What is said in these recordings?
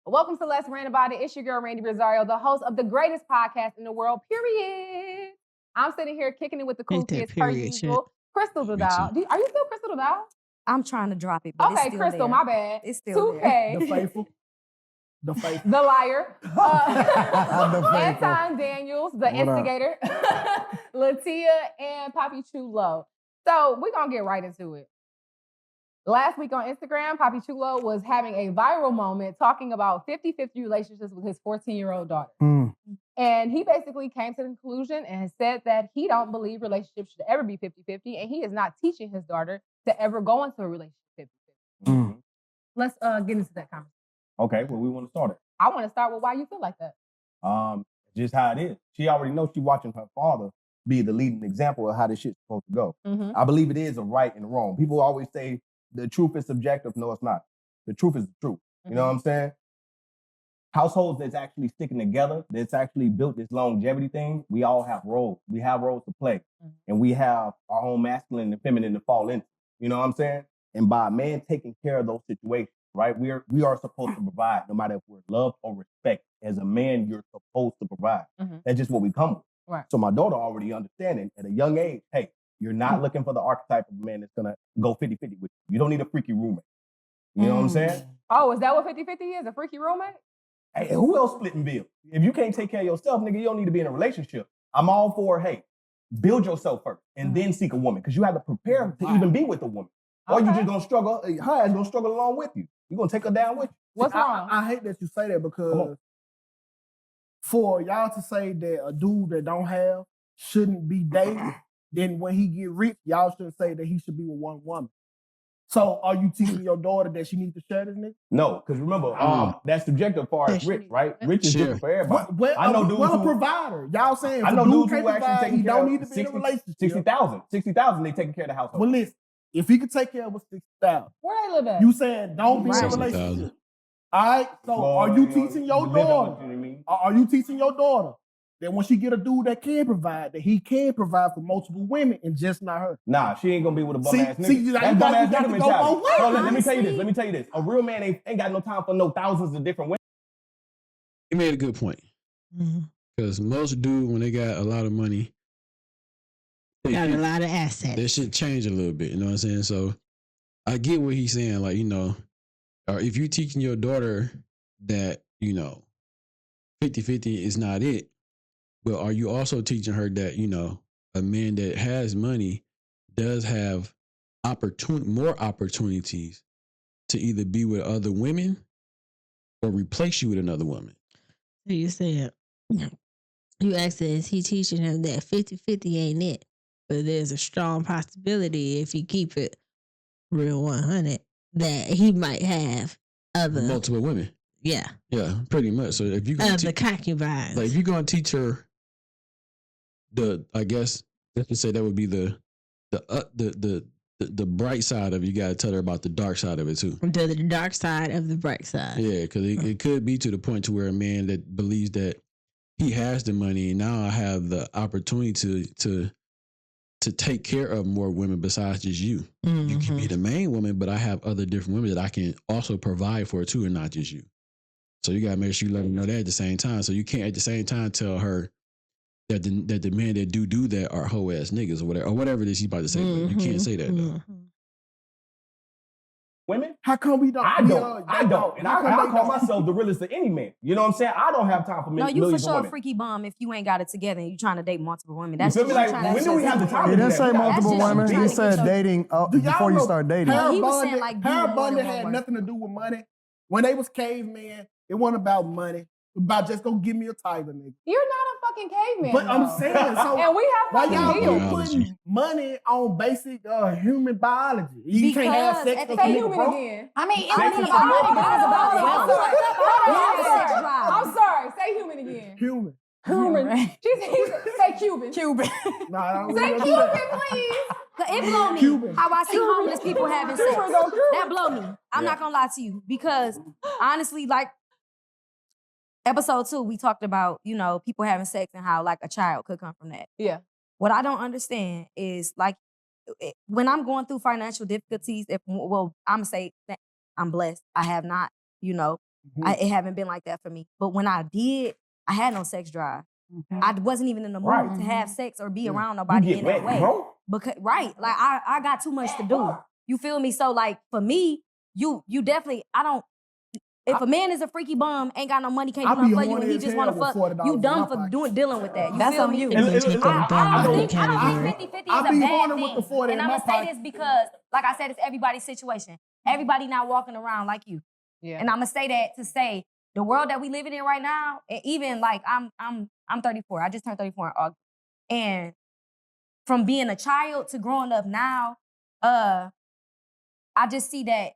Welcome to Let's Rant About It. It's your girl, Randy Rosario, the host of the greatest podcast in the world, period. I'm sitting here kicking it with the cool kids per usual. Crystal Dodal. Are you still Crystal Dodal? I'm trying to drop it, but it's still Crystal, there. my bad. It's still 2K. there. The faithful. The liar. The faithful. Anton Daniels, the instigator. Latia and Poppy Chulo. So we're going to get right into it. Last week on Instagram, Poppy Chulo was having a viral moment talking about 50-50 relationships with his 14-year-old daughter. And he basically came to the conclusion and said that he don't believe relationships should ever be 50-50, and he is not teaching his daughter to ever go into a relationship 50-50. Let's get into that conversation. Okay, well, we want to start it. I want to start with why you feel like that. Just how it is. She already knows she's watching her father be the leading example of how this shit's supposed to go. I believe it is a right and a wrong. People always say the truth is subjective. No, it's not. The truth is the truth. You know what I'm saying? Households that's actually sticking together, that's actually built this longevity thing, we all have roles. We have roles to play. And we have our own masculine and feminine to fall into. You know what I'm saying? And by a man taking care of those situations, right? We are supposed to provide, no matter if we're loved or respect. As a man, you're supposed to provide. That's just what we come with. Right. So my daughter already understanding at a young age, hey, you're not looking for the archetype of man that's gonna go 50-50 with you. You don't need a freaky roommate. You know what I'm saying? Oh, is that what 50-50 is? A freaky roommate? Hey, who else splitting bills? If you can't take care of yourself, nigga, you don't need to be in a relationship. I'm all for, hey, build yourself first and then seek a woman, because you have to prepare to even be with a woman. Or you just gonna struggle, her ass gonna struggle along with you. You're gonna take her down with you. What's wrong? I hate that you say that, because for y'all to say that a dude that don't have shouldn't be dating, then when he get rich, y'all should say that he should be with one woman. So are you teaching your daughter that she needs to share this nigga? No, because remember, that's subjective as far as rich, right? Rich is different for everybody. I know dudes a provider. Y'all saying I know dudes can't who actually provide, taking he care don't of need to be in a relationship. 60,000, they taking care of the household. Well, listen, if he could take care of 60,000, Where they live at? you saying don't be in a 60,000. relationship. All right, so are you teaching your daughter? Are you teaching your daughter that when she get a dude that can provide, that he can provide for multiple women and just not her? Nah, she ain't gonna be with a bum ass nigga. See, That's bum ass got nigga to go mentality. both ways. Hold on, let me tell you this. A real man ain't got no time for no thousands of different women. He made a good point. Because most dudes, when they got a lot of money, got a lot of assets. That shit change a little bit. You know what I'm saying? So I get what he's saying. Like, you know, or if you teaching your daughter that, you know, 50-50 is not it, but are you also teaching her that, you know, a man that has money does have more opportunities to either be with other women or replace you with another woman? So you said, you asked, is he teaching him that 50-50 ain't it? But there's a strong possibility, if you keep it real 100, that he might have other multiple women. Yeah, pretty much. So if you the concubines, like if you're gonna teach her I guess let's just say that would be the bright side of it. You gotta tell her about the dark side of it too. The dark side of the bright side. Yeah, because it could be to the point to where a man that believes that he has the money and now I have the opportunity to take care of more women besides just you. You can be the main woman, but I have other different women that I can also provide for too, and not just you. So you gotta make sure you let her know that at the same time. So you can't at the same time tell her that the men that do that are hoe ass niggas or whatever it is she's about to say. But you can't say that though. Women? How come we don't? I don't. And I call myself the realest of any man. You know what I'm saying? I don't have time for millions of women. No, you for sure a freaky bum if you ain't got it together and you trying to date multiple women. That's you feel me? Like, when do we have the time? He didn't say multiple women. He said dating before you start dating. He was saying like Harold Bundy had nothing to do with money. When they was cavemen, it wasn't about money. About just go give me a tiger, nigga. You're not a fucking caveman. But I'm saying, so and we have why fucking y'all bills. putting money on basic human biology? You can't have sex with Say a human nigga, again. I mean, it wasn't about money, but it's about wealth. I'm sorry. Say human again. Human. Say Cuban. Nah, say Cuban, please. It blow me Cuban. how I see homeless people having sex. That blow me. I'm not gonna lie to you, because honestly, like episode 2, we talked about, you know, people having sex and how like a child could come from that. Yeah. What I don't understand is like when I'm going through financial difficulties, I'm gonna say that I'm blessed. I have not, you know, It haven't been like that for me. But when I did, I had no sex drive. I wasn't even in the mood to have sex or be around nobody in that way. Bro. Because like I got too much to do. You feel me? So like for me, you definitely if a man is a freaky bum, ain't got no money, can't do nothing for you, and he just want to fuck, you done for dealing with that. You That's feel on me? you. I don't think 50-50 is a bad thing. with the 40 And in I'm my going to say pocket. this because, like I said, it's everybody's situation. Everybody not walking around like you. Yeah. And I'm going to say that to say the world that we living in right now, and even like I'm 34. I just turned 34 in August. And from being a child to growing up now, I just see that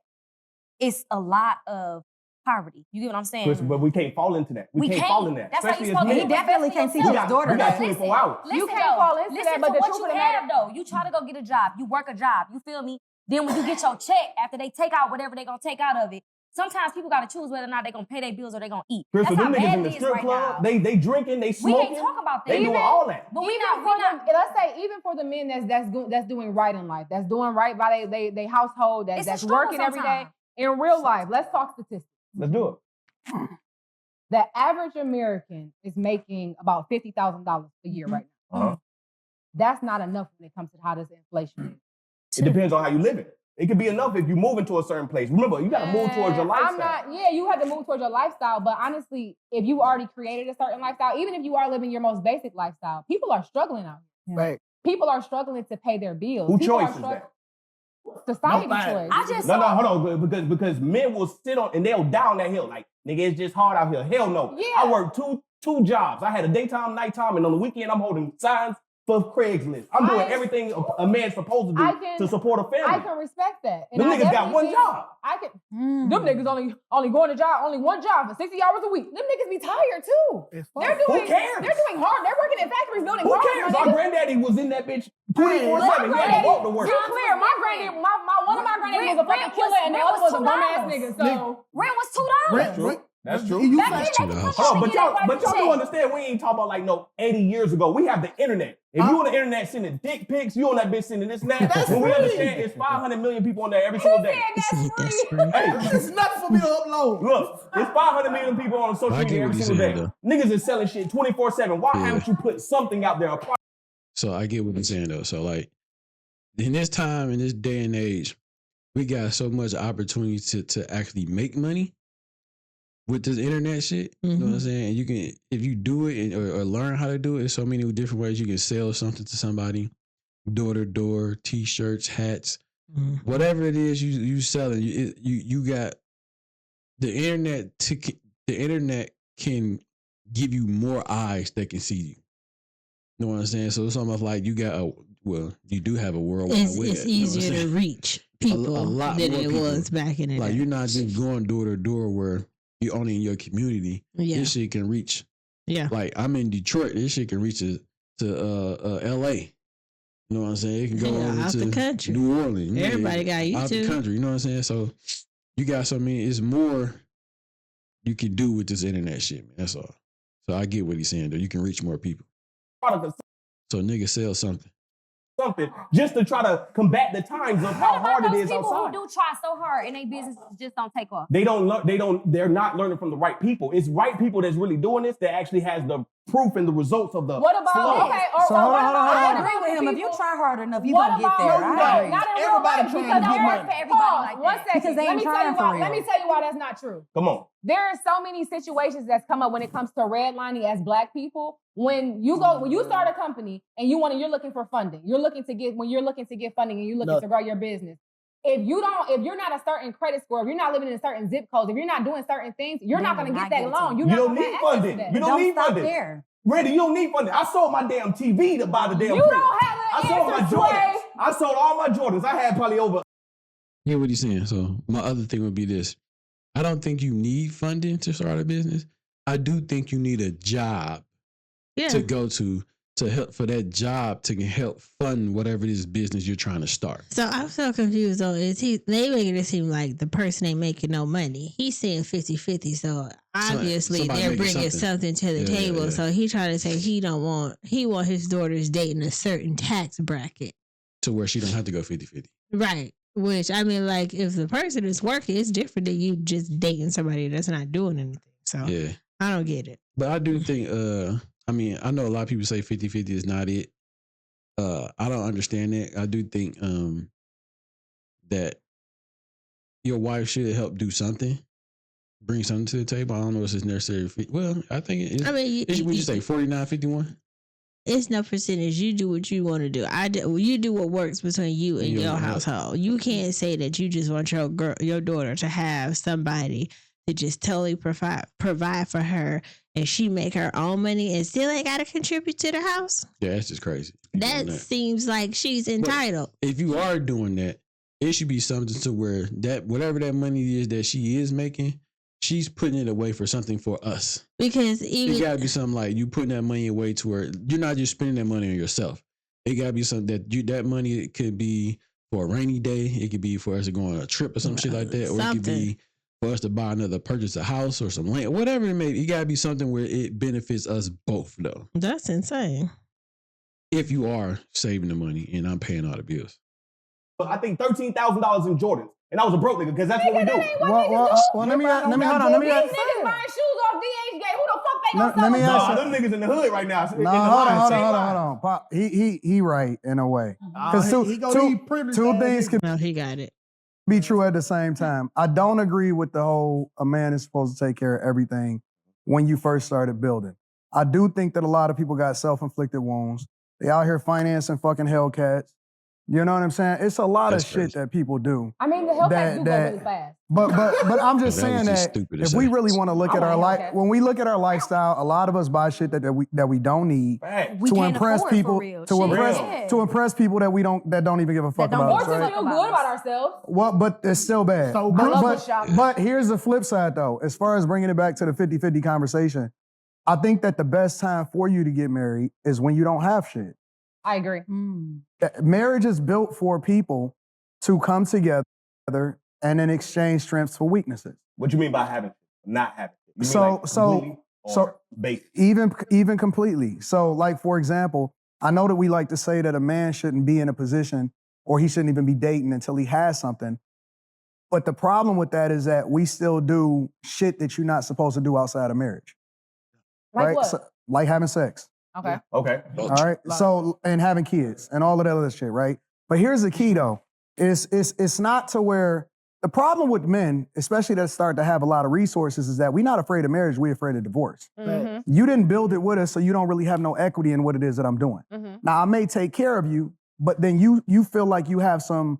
it's a lot of poverty. You get what I'm saying? Listen, but we can't fall into that. We can't fall in that. That's why Especially you as supposed to men. He definitely can't teach his daughter we got that. 24 hours. You can't fall into listen that, but to the what truth you of the have, matter- though. You try to go get a job. You work a job. You feel me? Then when you get your check, after they take out whatever they gonna take out of it, sometimes people gotta choose whether or not they gonna pay their bills or they gonna eat. Chris, That's so how them niggas bad in the it is strip right club, now. they drinking, they We smoking. ain't talk about that. They doing all that. But we Even not. for let's say, even for the men that's doing right in life, that's doing right by they household, It's a that's struggle working every day. sometimes. In real life, let's talk statistics. Let's do it. The average American is making about $50,000 a year right now. Uh-huh. That's not enough when it comes to how this inflation is. It depends on how you live it. It could be enough if you move into a certain place. Remember, you got to move towards your lifestyle. You have to move towards your lifestyle, but honestly, if you already created a certain lifestyle, even if you are living your most basic lifestyle, people are struggling out here. Right. People are struggling to pay their bills. Who People choice are is that? Society No, choice. I just No, saw. hold on, because men will sit on and they'll down that hill like, nigga, it's just hard out here. Hell no. Yeah. I work two jobs. I had a daytime, nighttime, and on the weekend I'm holding signs for Craigslist. I'm doing everything a man's supposed to do to support a I family. can respect that. And Them I niggas got definitely one think job. I can. Them niggas only going to job, only one job for 60 hours a week. Them niggas be tired too. It's They're fine. doing. Who cares? They're doing hard. They're working in factories building Who cars. cares? my Our nigga. granddaddy was in that bitch 24/7. My He had to granddaddy, walk to work. be clear, my granddaddy, one of my granddaddies was a fucking killer, and the other was a bum ass nigga. So Rent was $2. Rent, rent. That's true. You Back said- then, they could Hold on, come out and but get y'all that do check. understand we ain't talking about like no 80 years ago. We have the internet. If you on the internet sending dick pics, you on that bitch sending this and that. That's When we free. understand it's 500 million people on there every single day. That's free. Hey, It's nothing for me to upload. look, it's 500 million people on social I get media what every he's single day. saying, Niggas is selling shit 24/7. Why Yeah. haven't you put something out there? A product? So I get what you're saying though. So like in this time, in this day and age, we got so much opportunity to actually make money with this internet shit. You know what I'm saying? And you can, if you do it or learn how to do it, there's so many different ways you can sell something to somebody, door to door, t-shirts, hats, whatever it is you selling. You got the internet. The internet can give you more eyes that can see you. You know what I'm saying? So it's almost like you got you do have a worldwide It's, web. it's you know what I'm easier to saying? reach people A lot than more it people. was back in the Like day. you're not just going door to door where you only in your community. Yeah. This shit can reach. Yeah. Like I'm in Detroit. This shit can reach to LA. You know what I'm saying? It can go Yeah, over out to the country. New Orleans. Everybody got out the YouTube. country. You know what I'm saying? So you got so many. It's more you can do with this internet shit, man. That's all. So I get what he's saying though. You can reach more people. So niggas sell something. Just to try to combat the times of how What hard about it those is people outside. who do try so hard and their business just don't take off? They're not learning from the right people. It's right people that's really doing this that actually has the proof and the results of the what about flow. okay? Or, So or hold what on, about hold on, I hold on. agree with him. If you try hard enough, you What gonna get about there. no, I no, agree. not in real Everybody life, trying because to get there money. are- For everybody Pause, like one that. second. Because they Let ain't me tell trying you for why. real. Let me tell you why that's not true. Come on. There are so many situations that's come up when it comes to redlining as Black people. When you start a company and you're looking for funding, you're looking to get funding and you're looking to grow your business. If you're not a certain credit score, if you're not living in certain zip codes, if you're not doing certain things, you're not going to get that loan. You're You not don't gonna have need access to funding. that. You don't Don't need stop funding. there. Randy, you don't need funding. I sold my damn TV to buy the damn You print. don't have I an sold my answer, Jordans. Sway. I sold all my Jordans. I had probably over. Hear what he's saying. So my other thing would be this. I don't think you need funding to start a business. I do think you need a job Yeah. to go to help for that job to help fund whatever this business you're trying to start. So I'm so confused though. They making it seem like the person ain't making no money. He's saying 50-50. So obviously somebody they're making bringing something to the Yeah, table. yeah. So he trying to say he want his daughters dating a certain tax bracket. To where she don't have to go 50-50. Right. Which I mean, like, if the person is working, it's different than you just dating somebody that's not doing anything. So Yeah. I don't get it. But I do think, I mean, I know a lot of people say 50-50 is not it. I don't understand that. I do think that your wife should help do something, bring something to the table. I don't know if it's necessary. Well, I think it is. I mean, Would you say 49-51? It's no percentage. You do what you want to do. You do what works between you and your household. You can't say that you just want your daughter to have somebody to just totally provide for her, and she make her own money and still ain't got to contribute to the house. Yeah, that's just crazy. That seems like she's entitled. But if you are doing that, it should be something to where that whatever that money is that she is making, she's putting it away for something for us. Because even it gotta be something like you putting that money away to where you're not just spending that money on yourself. It gotta be something that money could be for a rainy day. It could be for us to go on a trip or some shit like that, or it could be for us to purchase a house or some land, whatever it may be. It gotta be something where it benefits us both, though. That's insane. If you are saving the money and I'm paying all the bills. But I think $13,000 in Jordans. And I was a broke nigga because that's what we do. Well, let me hold on. These niggas buying shoes off DH Gate. Who the fuck they gonna sell? Let me ask you. Them niggas in the hood right now. No, hold on. Pop, he right in a way. Because two things can No, he got it. be true at the same time. I don't agree with the whole a man is supposed to take care of everything when you first started building. I do think that a lot of people got self-inflicted wounds. They out here financing fucking Hellcats. You know what I'm saying? It's a lot of shit that people do. I mean, the Hellcats do go really fast. But I'm just That saying was just that stupid to if say. we really want to look at our life, Hellcats. when we look at our lifestyle, a lot of us buy shit that we don't need We to can't impress afford for people real. to Shit. impress Yeah. to impress people that don't even give a fuck don't about us, give a Or to right? feel good about ourselves. Well, but it's still bad. I love but, this shop. but here's the flip side, though. As far as bringing it back to the 50-50 conversation, I think that the best time for you to get married is when you don't have shit. I agree. Marriage is built for people to come together and then exchange strengths for weaknesses. What you mean by having it? Not having it? You mean So- like so- completely or basic? Even completely. So, like, for example, I know that we like to say that a man shouldn't be in a position or he shouldn't even be dating until he has something. But the problem with that is that we still do shit that you're not supposed to do outside of marriage. Like right? what? So, like having sex. Okay. Okay. All right. So, and having kids and all of that other shit, right? But here's the key though. It's not to where the problem with men, especially that start to have a lot of resources, is that we're not afraid of marriage, we're afraid of divorce. Mm-hmm. You didn't build it with us, so you don't really have no equity in what it is that I'm doing. Mm-hmm. Now I may take care of you, but then you feel like you have some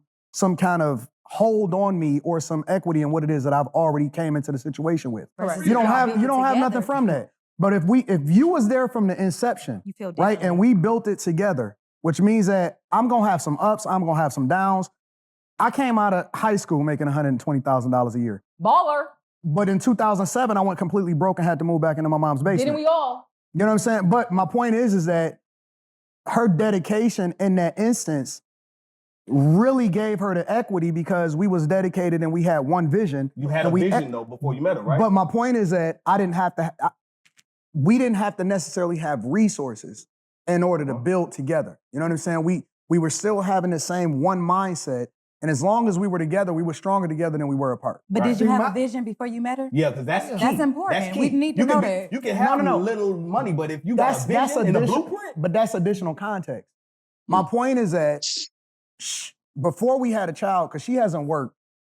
kind of hold on me or some equity in what it is that I've already came into the situation with. Correct. You don't have nothing from that. But if you was there from the inception, You feel right, different. and we built it together, which means that I'm gonna have some ups, I'm gonna have some downs. I came out of high school making $120,000 a year. Baller. But in 2007, I went completely broke and had to move back into my mom's basement. Didn't we all? You know what I'm saying? But my point is that her dedication in that instance really gave her the equity because we was dedicated and we had one vision. You had a and we vision though before you met her, right? But my point is that we didn't have to necessarily have resources in order to build together. You know what I'm saying? We were still having the same one mindset. And as long as we were together, we were stronger together than we were apart. But Right. did you See, have my- a vision before you met her? Yeah, because that's key. That's important. That's key. We need to You can know be- that. You can have No. little money, but if you got a That's vision and a additional, blueprint, but that's additional context. My point is that before we had a child, because she hasn't worked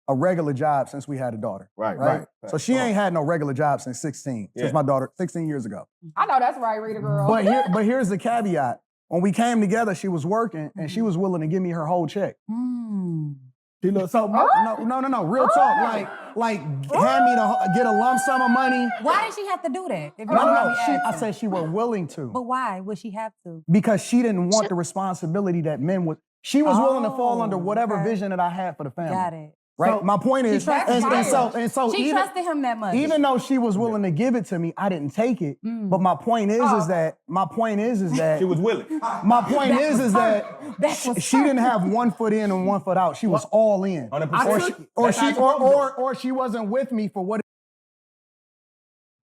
a regular job since we had a daughter. right. So she ain't had no regular job since 16, Yeah. since my daughter, 16 years ago. I know that's right, Rita girl. But here's the caveat. When we came together, she was working and she was willing to give me her whole check. She looked so no, real talk. Like hand me get a lump sum of money. Why did she have to do that? If you No. don't mind me I asking? said she was willing to. But why would she have to? Because she didn't want the responsibility that men would. She was willing to fall under Oh, whatever okay. vision that I had for the family. Got it. Right. So My point is, trusted and so she even, trusted him that much. even though she was willing to give it to me, I didn't take it. But my point is that she was willing. my point is that That was she didn't have one foot in and one foot out. She was all in. 100%. Or she wasn't with me for what.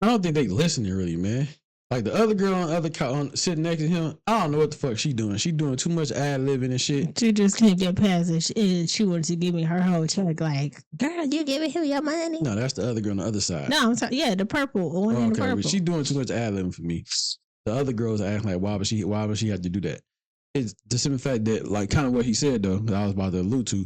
I don't think they listening really, man. Like the other girl on the other sitting next to him, I don't know what the fuck she doing. She doing too much ad-libbing and shit. She just can't get past it. And she wanted to give me her whole check. Like, girl, you giving him your money? No, that's the other girl on the other side. No, I'm sorry. Yeah, the purple one. In the Okay, purple. but she doing too much ad-libbing for me. The other girls acting like, why would she have to do that? It's the simple fact that, like, kind of what he said though, that I was about to allude to.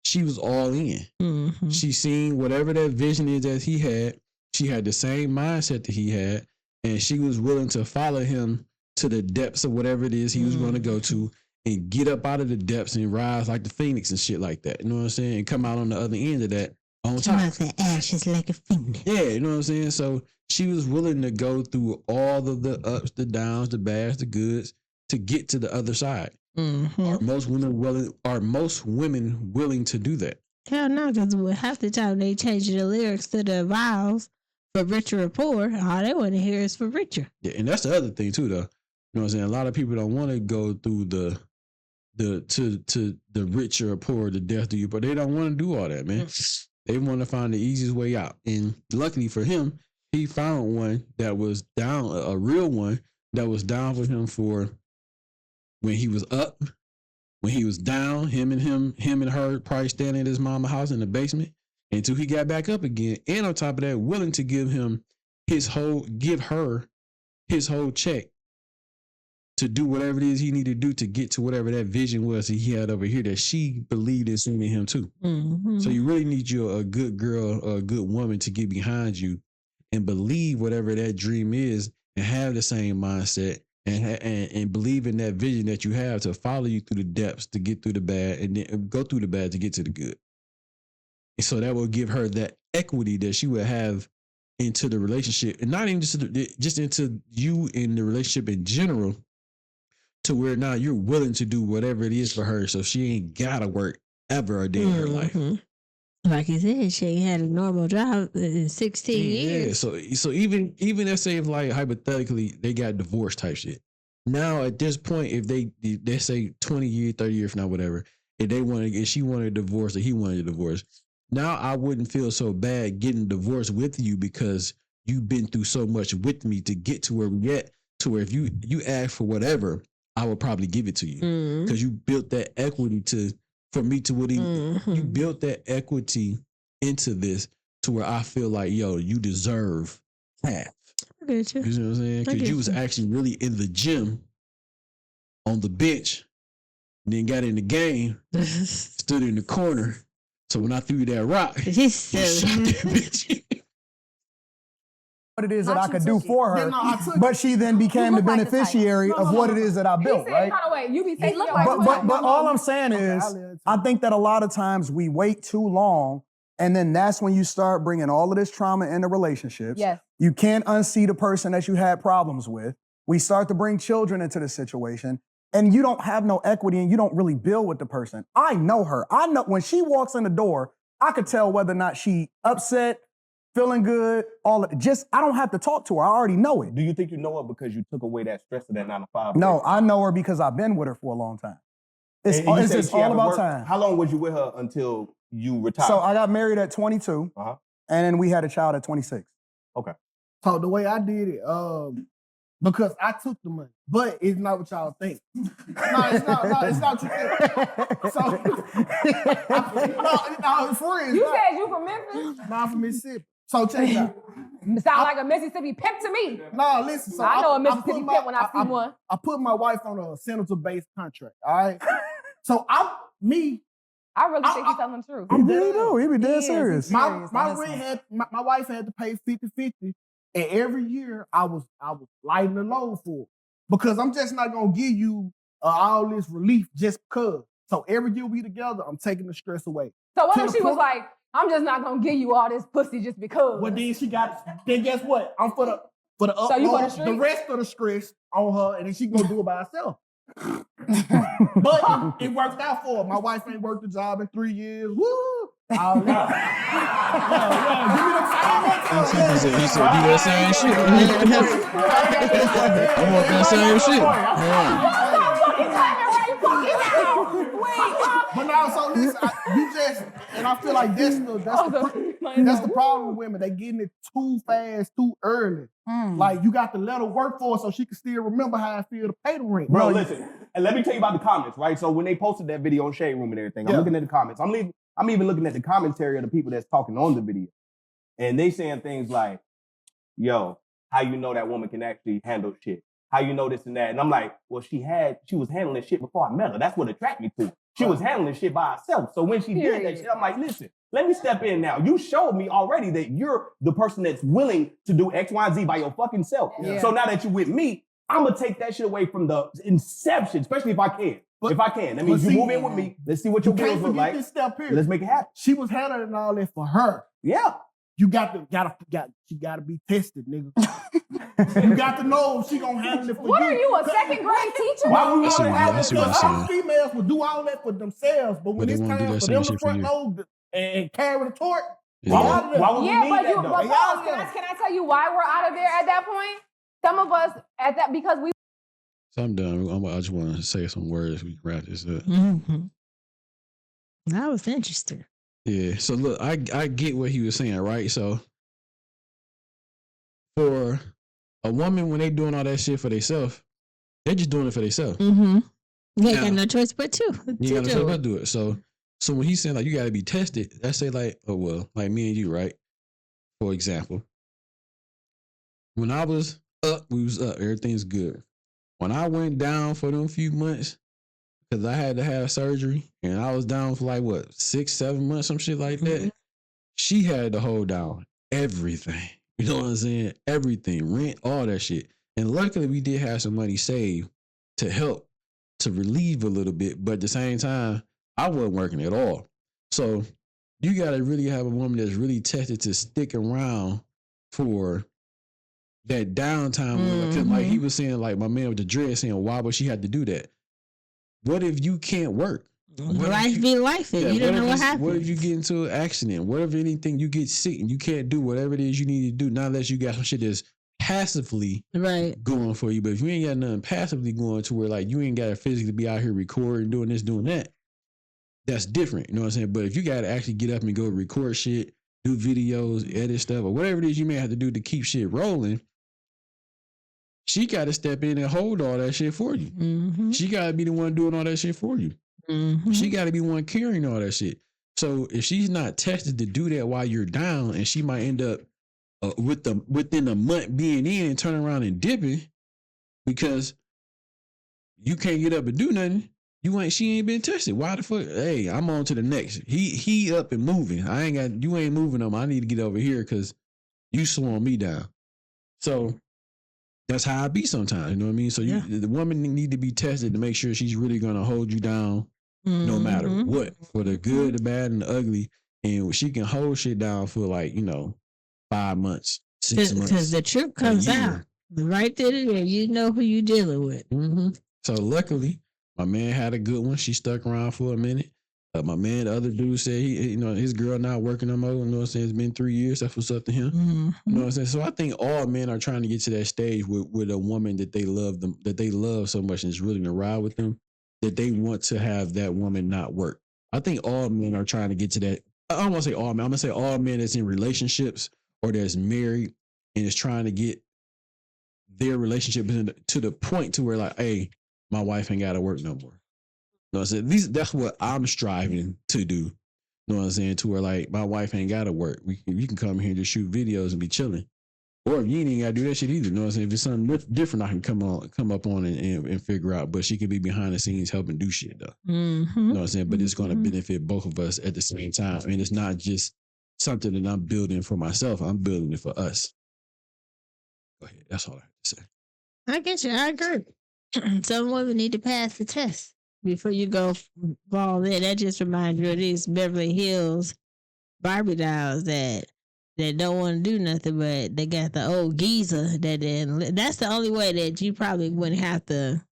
She was all in. Mm-hmm. She seen whatever that vision is that he had. She had the same mindset that he had, and she was willing to follow him to the depths of whatever it is he was going to go to, and get up out of the depths and rise like the phoenix and shit like that. You know what I'm saying? And come out on the other end of that on Come top. out the ashes like a phoenix. Yeah, you know what I'm saying? So she was willing to go through all of the ups, the downs, the bads, the goods to get to the other side. Mm-hmm. Are most women willing to do that? Hell no, because half the time they change the lyrics to the vowels for richer or poor. All they want to hear is for richer. Yeah, and that's the other thing too, though. You know what I'm saying? A lot of people don't want to go through the richer or poor, the death to you, but they don't want to do all that, man. They want to find the easiest way out. And luckily for him, he found one that was down, a real one that was down for him for when he was up, when he was down, him and her probably standing at his mama's house in the basement until he got back up again. And on top of that, willing to give her his whole check to do whatever it is he needed to do to get to whatever that vision was that he had over here that she believed in seeing him too. Mm-hmm. So you really need you a good girl or a good woman to get behind you and believe whatever that dream is and have the same mindset and believe in that vision that you have to follow you through the depths to get through the bad and then go through the bad to get to the good. And so that will give her that equity that she would have into the relationship, and not even just into you in the relationship in general, to where now you're willing to do whatever it is for her, so she ain't gotta work ever a day in her life. Like you said, she ain't had a normal job in 16 years. Yeah, so even let's say if like hypothetically they got divorced type shit. Now at this point, if they say 20 years, 30 years from now, whatever, if she wanted a divorce or he wanted a divorce, now I wouldn't feel so bad getting divorced with you because you've been through so much with me to get to where we at, to where if you ask for whatever, I would probably give it to you because you built that equity for me to you built that equity into this to where I feel like, yo, you deserve half. I get you. You know what I'm saying? Because you was actually really in the gym on the bench, then got in the game, stood in the corner. So when I threw that rock, you shot that bitch. What it is that Not I you could do took it. for Yeah, her, no, I took but she then became the look like the type. beneficiary of what it is that I He built, said, right? kind of way, you be taking look your like wife. But all I'm saying Okay, is, I'll let it I too. think that a lot of times we wait too long, and then that's when you start bringing all of this trauma into relationships. Yes. You can't unsee the person that you had problems with. We start to bring children into the situation, and you don't have no equity, and you don't really build with the person. I know her. I know when she walks in the door, I could tell whether or not she upset, feeling good, all of it. Just, I don't have to talk to her. I already know it. Do you think you know it because you took away that stress of that 9 to 5? No, I know her because I've been with her for a long time. It's And you it's said just she all haven't about worked. time. How long was you with her until you retired? So I got married at 22, Uh-huh. and then we had a child at 26. So the way I did it, because I took the money, but it's not what y'all think. No, it's not what you think. So, no, for real. You said you from Memphis? Nah, I'm from Mississippi. So check it out. Sound like a Mississippi pimp to me. No, listen. So I know a put Mississippi my- pimp when I see one. I put my wife on a senator-based contract. All right. So I really think he's telling the truth. I'm He dead. do. He be dead He is. serious. My- Serious, My honestly. rent my wife had to pay 50-50, and every year I was lighting the load for it. Because I'm just not gonna give you all this relief just because. So every year we together, I'm taking the stress away. So what To if the she was point- like, I'm just not gonna give you all this pussy just because? Well, then guess what? I'm for the So you for the upload, street? the rest of the stress on her, and then she gonna do it by herself. But it worked out for her. My wife ain't worked a job in 3 years. Woo! All that. Give me them He said, do that same shit. I want that same shit. Yeah. But now, so listen, and I feel like that's the That's the problem with women. They getting it too fast, too early. Like, you got to let her work for it so she can still remember how I feel to pay the rent. Bro, listen, and let me tell you about the comments, right? So when they posted that video on Shade Room and everything, I'm looking at the comments. I'm even looking at the commentary of the people that's talking on the video. And they saying things like, yo, how you know that woman can actually handle shit? How you know this and that? And I'm like, well, she was handling shit before I met her. That's what attracted me to her. She was handling shit by herself. So when she did that shit, I'm like, listen, let me step in now. You showed me already that you're the person that's willing to do X, Y, and Z by your fucking self. Yeah. So now that you're with me, I'm going to take that shit away from the inception, especially if I can. That means you move in with me. Let's see what your bills look like. This step here. Let's make it happen. She was handling all that for her. Yeah. You she gotta be tested, nigga. You got to know if she gonna handle it for What you. are you, a second grade teacher? Why we I see what you're saying. Some females will do all that for themselves, but when they it's won't do time that for same them to shit for front you. load and carry the torch, Yeah. Why would we need But that, though? pause, can I tell you why we're out of there at that point? Some of us at that, because we. So I'm done. I just want to say some words. We can wrap this up. That was interesting. Yeah. So look, I get what he was saying, right? So for a woman, when they doing all that shit for themselves, they're just doing it for themselves. You ain't Now, got no choice but to. You got no do choice it. but to do it. So when he's saying like you got to be tested, that's say like, oh well, like me and you, right? For example, when I was up, we was up. Everything's good. When I went down for them few months, because I had to have surgery, and I was down for like what 6-7 months, some shit like that. She had to hold down everything. You know what I'm saying? Everything, rent, all that shit. And luckily, we did have some money saved to help to relieve a little bit. But at the same time, I wasn't working at all. So you got to really have a woman that's really tested to stick around for that downtime. Because like he was saying, like my man with the dread saying, why would she have to do that? What if you can't work? Life be life. You don't know what happens. What if you get into an accident? What if anything you get sick and you can't do whatever it is you need to do? Not unless you got some shit that's passively going for you. But if you ain't got nothing passively going to where like you ain't got to physically be out here recording, doing this, doing that, that's different. You know what I'm saying? But if you got to actually get up and go record shit, do videos, edit stuff, or whatever it is you may have to do to keep shit rolling, she got to step in and hold all that shit for you. She got to be the one doing all that shit for you. She got to be one carrying all that shit. So if she's not tested to do that while you're down, and she might end up within a month being in and turning around and dipping because you can't get up and do nothing. She ain't been tested. Why the fuck? Hey, I'm on to the next. He up and moving. You ain't moving them. I need to get over here because you slowing me down. So that's how I be sometimes. You know what I mean? So the woman need to be tested to make sure she's really gonna hold you down no matter what, for the good, the bad, and the ugly. And she can hold shit down for 5 months, 6 months. Because the truth comes out right there. You know who you dealing with. So luckily, my man had a good one. She stuck around for a minute. My man, the other dude said his girl not working no more. You know what I'm saying? It's been 3 years. That's what's up to him. You know what I'm saying? So I think all men are trying to get to that stage with a woman that they love so much and is willing to ride with them, that they want to have that woman not work. I think all men are trying to get to that. I don't want to say all men. I'm gonna say all men that's in relationships or that's married and is trying to get their relationship to the point to where like, hey, my wife ain't got to work no more. You know what I'm saying? That's what I'm striving to do. You know what I'm saying? To where like my wife ain't got to work. You can come here and just shoot videos and be chilling. Or if you ain't got to do that shit either. You know what I'm saying? If it's something different, I can come up on and figure out. But she can be behind the scenes helping do shit though. You know what I'm saying? But it's going to benefit both of us at the same time. I mean, it's not just something that I'm building for myself. I'm building it for us. Go ahead. That's all I have to say. I get you. I agree. Some women need to pass the test before you go fall in. That just reminds you of these Beverly Hills Barbie dolls that don't want to do nothing, but they got the old geezer that's the only way that you probably wouldn't have to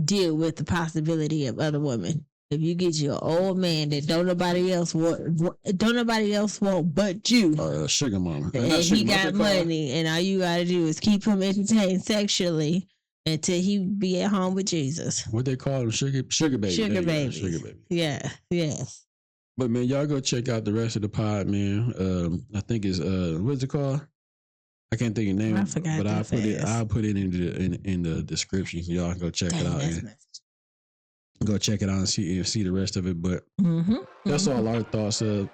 deal with the possibility of other women. If you get you an old man that don't nobody else want but you. Sugar mama. And he got money, and all you gotta do is keep him entertained sexually until he be at home with Jesus. What they call him? Sugar baby. Sugar baby. Sugar baby. Yeah. Yes. But man, y'all go check out the rest of the pod, man. I think it's what's it called? I can't think of the name, I forgot but that I'll fast. put it in the description. So y'all can go check it Dang, out. that's And messy. go check it out and see the rest of it. But Mm-hmm. that's all our thoughts on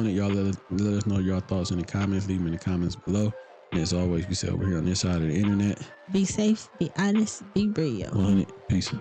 it. Y'all let us know your thoughts in the comments. Leave them in the comments below. And as always, we say over here on this side of the internet. Be safe, be honest, be real. 100. Peace.